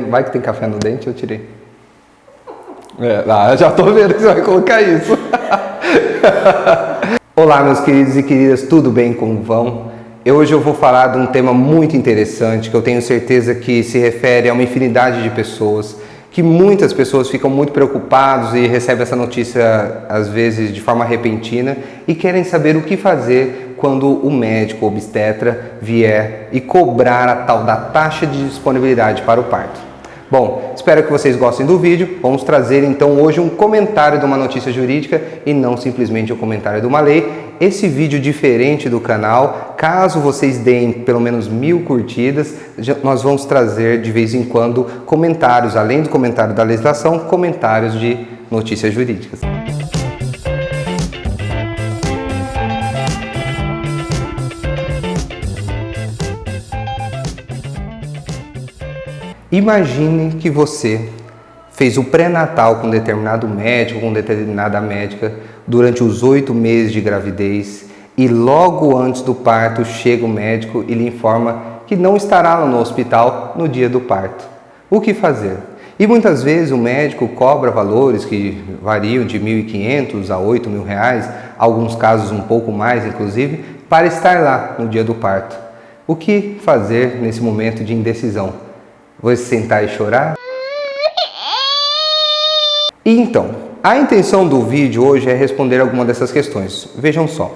Vai que tem café no dente, eu tirei. Já tô vendo que você vai colocar isso. Olá, meus queridos e queridas, tudo bem? Como vão? Hoje eu vou falar de um tema muito interessante que eu tenho certeza que se refere a uma infinidade de pessoas, que muitas pessoas ficam muito preocupados e recebem essa notícia às vezes de forma repentina e querem saber o que fazer quando o médico obstetra vier e cobrar a tal da taxa de disponibilidade para o parto. Bom, espero que vocês gostem do vídeo. Vamos trazer então hoje um comentário de uma notícia jurídica e não simplesmente um comentário de uma lei. Esse vídeo diferente do canal, caso vocês deem pelo menos 1000 curtidas, nós vamos trazer de vez em quando comentários, além do comentário da legislação, comentários de notícias jurídicas. Imagine que você fez o pré-natal com determinado médico, com determinada médica, durante os 8 meses de gravidez e logo antes do parto chega o médico e lhe informa que não estará no hospital no dia do parto. O que fazer? E muitas vezes o médico cobra valores que variam de R$ 1.500 a R$ 8.000, alguns casos um pouco mais inclusive, para estar lá no dia do parto. O que fazer nesse momento de indecisão? Você sentar e chorar? E então, a intenção do vídeo hoje é responder alguma dessas questões. Vejam só.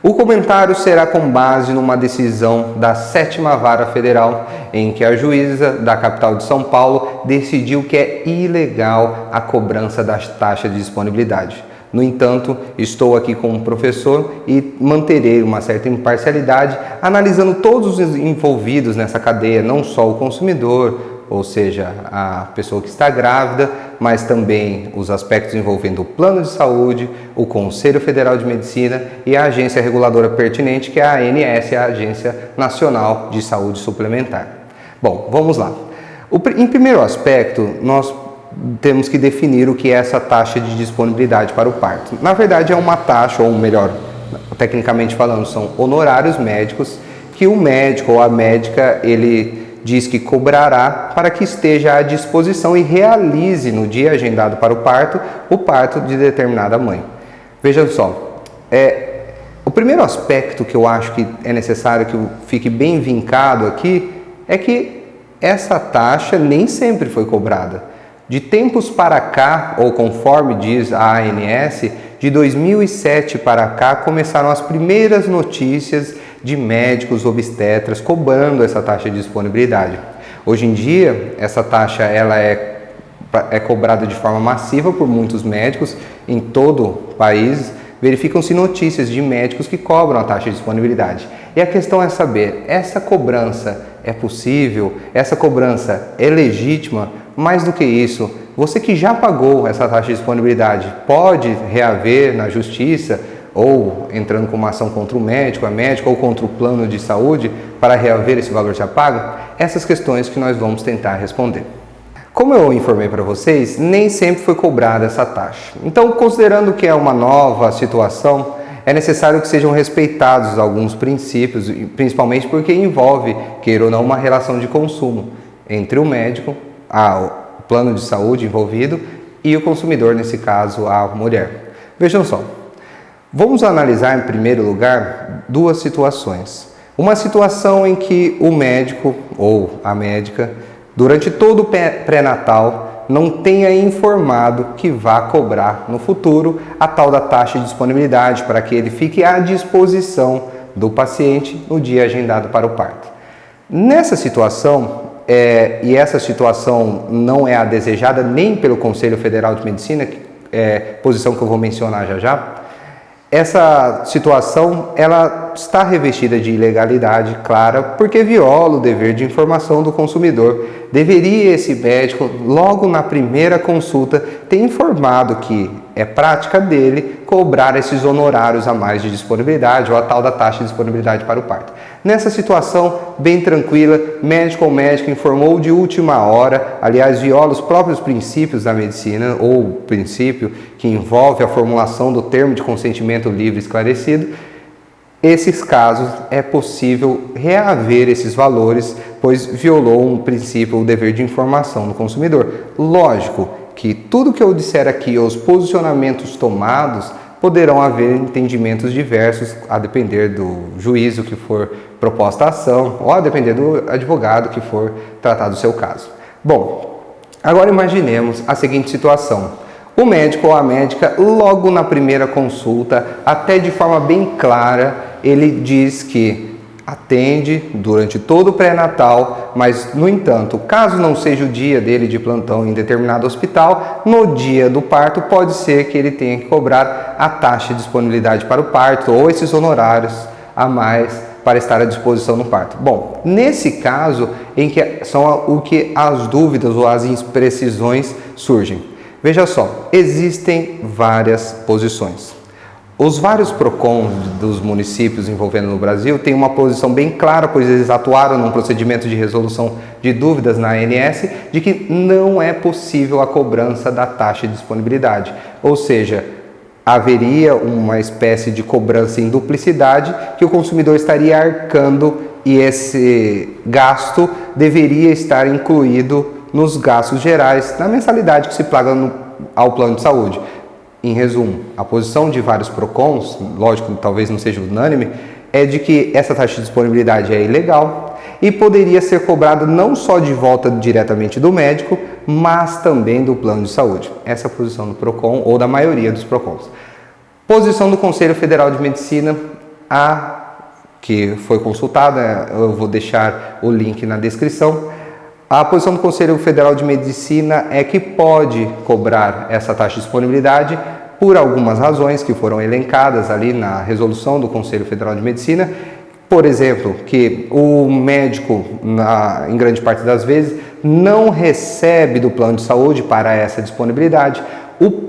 O comentário será com base numa decisão da 7ª Vara Federal, em que a juíza da capital de São Paulo decidiu que é ilegal a cobrança da taxa de disponibilidade. No entanto, estou aqui como professor e manterei uma certa imparcialidade, analisando todos os envolvidos nessa cadeia, não só o consumidor, ou seja, a pessoa que está grávida, mas também os aspectos envolvendo o plano de saúde, o Conselho Federal de Medicina e a agência reguladora pertinente, que é a ANS, a Agência Nacional de Saúde Suplementar. Bom, vamos lá. Em primeiro aspecto, nós temos que definir o que é essa taxa de disponibilidade para o parto. Na verdade, é uma taxa, ou melhor, tecnicamente falando, são honorários médicos que o médico ou a médica, ele diz que cobrará para que esteja à disposição e realize no dia agendado para o parto de determinada mãe. Vejam só, o primeiro aspecto que eu acho que é necessário que fique bem vincado aqui é que essa taxa nem sempre foi cobrada. De tempos para cá, ou conforme diz a ANS, de 2007 para cá começaram as primeiras notícias de médicos obstetras cobrando essa taxa de disponibilidade. Hoje em dia, essa taxa ela é cobrada de forma massiva por muitos médicos em todo o país. Verificam-se notícias de médicos que cobram a taxa de disponibilidade. E a questão é saber, essa cobrança é possível? Essa cobrança é legítima? Mais do que isso, você que já pagou essa taxa de disponibilidade pode reaver na justiça ou entrando com uma ação contra o médico, a médica ou contra o plano de saúde para reaver esse valor já pago? Essas questões que nós vamos tentar responder. Como eu informei para vocês, nem sempre foi cobrada essa taxa. Então, considerando que é uma nova situação, é necessário que sejam respeitados alguns princípios, principalmente porque envolve, queira ou não, uma relação de consumo entre o médico, o plano de saúde envolvido e o consumidor, nesse caso, a mulher. Vejam só, vamos analisar em primeiro lugar duas situações. Uma situação em que o médico ou a médica, durante todo o pré-natal, não tenha informado que vá cobrar no futuro a tal da taxa de disponibilidade para que ele fique à disposição do paciente no dia agendado para o parto. Nessa situação, e essa situação não é a desejada nem pelo Conselho Federal de Medicina, posição que eu vou mencionar já, essa situação ela está revestida de ilegalidade clara porque viola o dever de informação do consumidor. Deveria esse médico, logo na primeira consulta, ter informado que é prática dele cobrar esses honorários a mais de disponibilidade ou a tal da taxa de disponibilidade para o parto. Nessa situação, bem tranquila, médico ou médica informou de última hora, aliás, viola os próprios princípios da medicina, ou o princípio que envolve a formulação do termo de consentimento livre e esclarecido, Esses casos é possível reaver esses valores, pois violou um princípio, o dever de informação do consumidor. Lógico que tudo que eu disser aqui, os posicionamentos tomados, poderão haver entendimentos diversos a depender do juízo que for proposta a ação ou a depender do advogado que for tratado o seu caso. Bom, agora imaginemos a seguinte situação. O médico ou a médica, logo na primeira consulta, até de forma bem clara, ele diz que atende durante todo o pré-natal, mas, no entanto, caso não seja o dia dele de plantão em determinado hospital, no dia do parto pode ser que ele tenha que cobrar a taxa de disponibilidade para o parto ou esses honorários a mais para estar à disposição no parto. Bom, nesse caso em que são o que as dúvidas ou as imprecisões surgem. Veja só, existem várias posições. Os vários PROCONs dos municípios envolvendo no Brasil têm uma posição bem clara, pois eles atuaram num procedimento de resolução de dúvidas na ANS, de que não é possível a cobrança da taxa de disponibilidade. Ou seja, haveria uma espécie de cobrança em duplicidade que o consumidor estaria arcando e esse gasto deveria estar incluído nos gastos gerais, na mensalidade que se paga ao plano de saúde. Em resumo, a posição de vários PROCONs, lógico, talvez não seja unânime, é de que essa taxa de disponibilidade é ilegal e poderia ser cobrada não só de volta diretamente do médico, mas também do plano de saúde. Essa é a posição do PROCON ou da maioria dos PROCONs. Posição do Conselho Federal de Medicina, que foi consultada, eu vou deixar o link na descrição. A posição do Conselho Federal de Medicina é que pode cobrar essa taxa de disponibilidade por algumas razões que foram elencadas ali na resolução do Conselho Federal de Medicina. Por exemplo, que o médico, em grande parte das vezes, não recebe do plano de saúde para essa disponibilidade.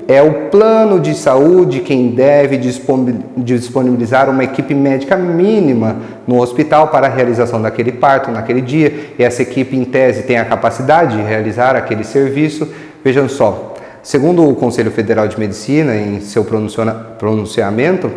É o plano de saúde quem deve disponibilizar uma equipe médica mínima no hospital para a realização daquele parto naquele dia, e essa equipe, em tese, tem a capacidade de realizar aquele serviço. Vejam só, segundo o Conselho Federal de Medicina, em seu pronunciamento,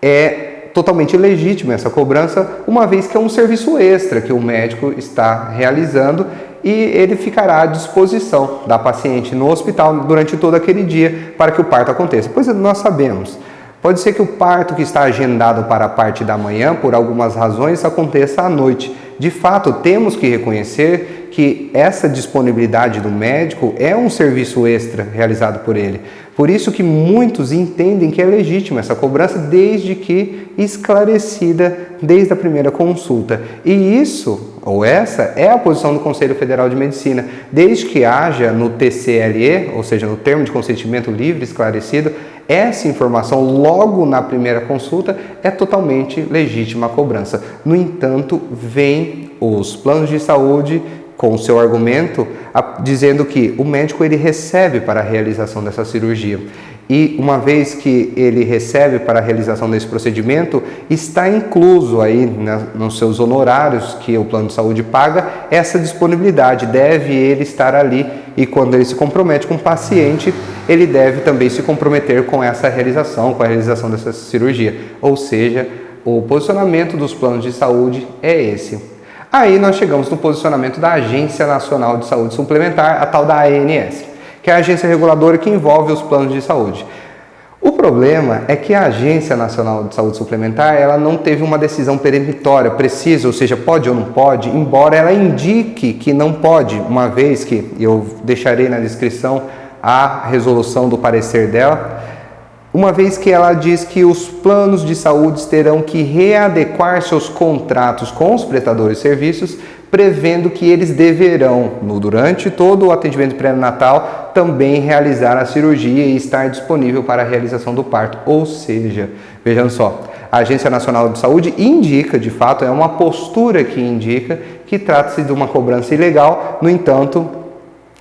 é totalmente legítima essa cobrança, uma vez que é um serviço extra que o médico está realizando e ele ficará à disposição da paciente no hospital durante todo aquele dia para que o parto aconteça. Pois nós sabemos, pode ser que o parto que está agendado para a parte da manhã, por algumas razões, aconteça à noite. De fato, temos que reconhecer que essa disponibilidade do médico é um serviço extra realizado por ele. Por isso que muitos entendem que é legítima essa cobrança, desde que esclarecida desde a primeira consulta. E isso, ou essa, é a posição do Conselho Federal de Medicina. Desde que haja no TCLE, ou seja, no termo de consentimento livre esclarecido, essa informação logo na primeira consulta é totalmente legítima a cobrança. No entanto, vem os planos de saúde com o seu argumento, dizendo que o médico ele recebe para a realização dessa cirurgia. E uma vez que ele recebe para a realização desse procedimento, está incluso aí nos seus honorários que o plano de saúde paga, essa disponibilidade. Deve ele estar ali e quando ele se compromete com o paciente, ele deve também se comprometer com essa realização, com a realização dessa cirurgia. Ou seja, o posicionamento dos planos de saúde é esse. Aí nós chegamos no posicionamento da Agência Nacional de Saúde Suplementar, a tal da ANS, que é a agência reguladora que envolve os planos de saúde. O problema é que a Agência Nacional de Saúde Suplementar ela não teve uma decisão peremptória, precisa, ou seja, pode ou não pode, embora ela indique que não pode, uma vez que eu deixarei na descrição a resolução do parecer dela, uma vez que ela diz que os planos de saúde terão que readequar seus contratos com os prestadores de serviços, prevendo que eles deverão, durante todo o atendimento pré-natal, também realizar a cirurgia e estar disponível para a realização do parto. Ou seja, vejam só, a Agência Nacional de Saúde indica, de fato, é uma postura que indica que trata-se de uma cobrança ilegal, no entanto,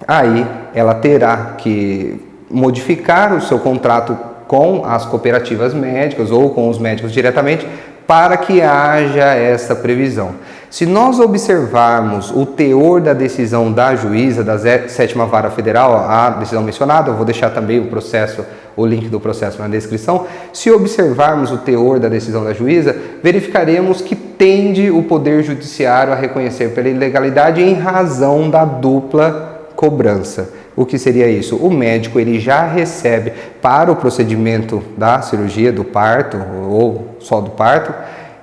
aí ela terá que modificar o seu contrato com as cooperativas médicas ou com os médicos diretamente para que haja essa previsão. Se nós observarmos o teor da decisão da juíza da 7ª Vara Federal, a decisão mencionada, eu vou deixar também o processo o link do processo na descrição. Se observarmos o teor da decisão da juíza, verificaremos que tende o Poder Judiciário a reconhecer pela ilegalidade em razão da dupla cobrança. O que seria isso? O médico ele já recebe para o procedimento da cirurgia, do parto ou só do parto,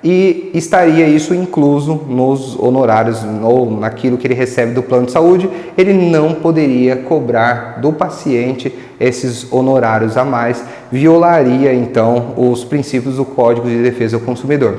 e estaria isso incluso nos honorários ou naquilo que ele recebe do plano de saúde. Ele não poderia cobrar do paciente esses honorários a mais, violaria então os princípios do Código de Defesa do Consumidor.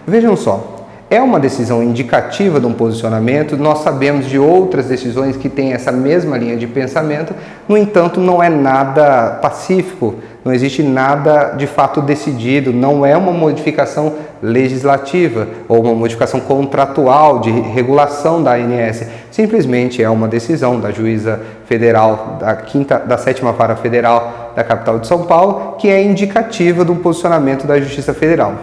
Vejam só, é uma decisão indicativa de um posicionamento, nós sabemos de outras decisões que têm essa mesma linha de pensamento, no entanto não é nada pacífico, não existe nada de fato decidido, não é uma modificação legislativa ou uma modificação contratual de regulação da ANS, simplesmente é uma decisão da juíza federal da 7ª Vara Federal da capital de São Paulo, que é indicativa do posicionamento da Justiça Federal.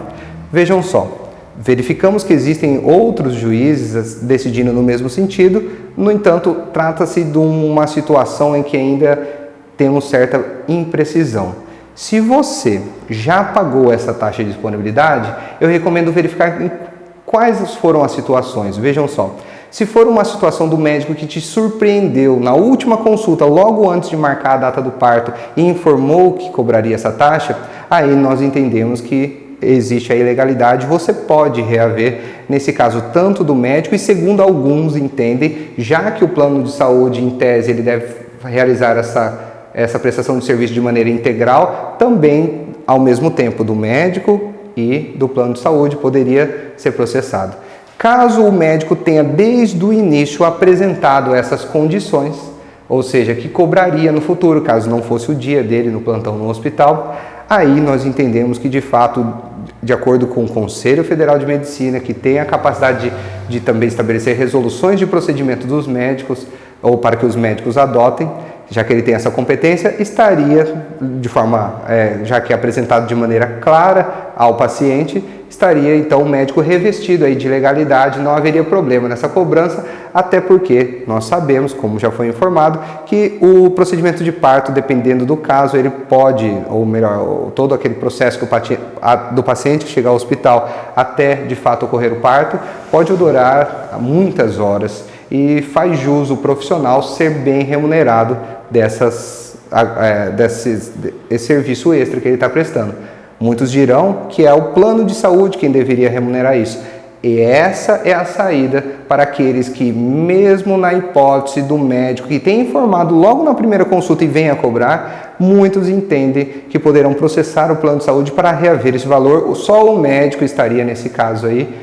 Vejam só, verificamos que existem outros juízes decidindo no mesmo sentido, no entanto, trata-se de uma situação em que ainda temos certa imprecisão. Se você já pagou essa taxa de disponibilidade, eu recomendo verificar quais foram as situações. Vejam só, se for uma situação do médico que te surpreendeu na última consulta, logo antes de marcar a data do parto, e informou que cobraria essa taxa, aí nós entendemos que existe a ilegalidade, você pode reaver, nesse caso, tanto do médico e, segundo alguns entendem, já que o plano de saúde, em tese, ele deve realizar essa prestação de serviço de maneira integral, também, ao mesmo tempo, do médico e do plano de saúde poderia ser processado. Caso o médico tenha, desde o início, apresentado essas condições, ou seja, que cobraria no futuro, caso não fosse o dia dele no plantão no hospital, aí nós entendemos que, de fato, de acordo com o Conselho Federal de Medicina, que tem a capacidade de também estabelecer resoluções de procedimento dos médicos, ou para que os médicos adotem, já que ele tem essa competência, estaria, de forma, já que é apresentado de maneira clara ao paciente, estaria então o médico revestido aí de legalidade, não haveria problema nessa cobrança, até porque nós sabemos, como já foi informado, que o procedimento de parto, dependendo do caso, ele pode, ou melhor, todo aquele processo do paciente chegar ao hospital até de fato ocorrer o parto, pode durar muitas horas e faz jus o profissional ser bem remunerado desse serviço extra que ele está prestando. Muitos dirão que é o plano de saúde quem deveria remunerar isso. E essa é a saída para aqueles que, mesmo na hipótese do médico que tem informado logo na primeira consulta e venha a cobrar, muitos entendem que poderão processar o plano de saúde para reaver esse valor. Só o médico estaria, nesse caso aí,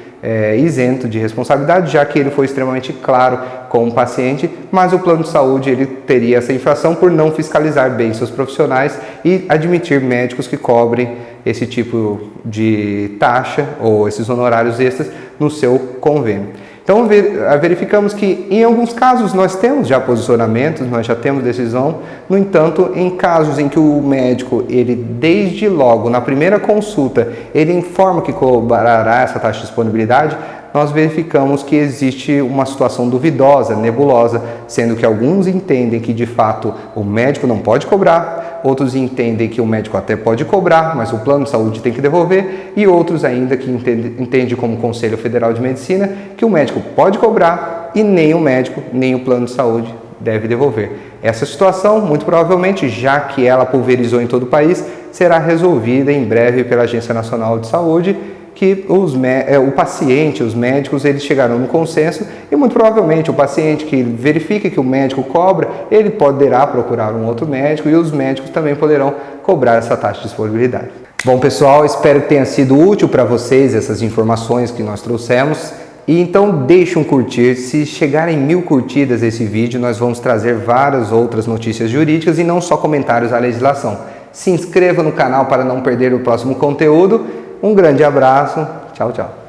isento de responsabilidade, já que ele foi extremamente claro com o paciente, mas o plano de saúde ele teria essa infração por não fiscalizar bem seus profissionais e admitir médicos que cobrem esse tipo de taxa ou esses honorários extras no seu convênio. Então verificamos que em alguns casos nós temos já posicionamentos, nós já temos decisão, no entanto, em casos em que o médico, ele desde logo, na primeira consulta, ele informa que cobrará essa taxa de disponibilidade, nós verificamos que existe uma situação duvidosa, nebulosa, sendo que alguns entendem que de fato o médico não pode cobrar, outros entendem que o médico até pode cobrar, mas o plano de saúde tem que devolver, e outros ainda que entendem como Conselho Federal de Medicina que o médico pode cobrar e nem o médico, nem o plano de saúde deve devolver. Essa situação, muito provavelmente, já que ela pulverizou em todo o país, será resolvida em breve pela Agência Nacional de Saúde, que o paciente, os médicos, eles chegarão no consenso e muito provavelmente o paciente que verifica que o médico cobra, ele poderá procurar um outro médico e os médicos também poderão cobrar essa taxa de disponibilidade. Bom, pessoal, espero que tenha sido útil para vocês essas informações que nós trouxemos. E então deixe um curtir, se chegarem 1000 curtidas esse vídeo, nós vamos trazer várias outras notícias jurídicas e não só comentários à legislação. Se inscreva no canal para não perder o próximo conteúdo. Um grande abraço, tchau, tchau.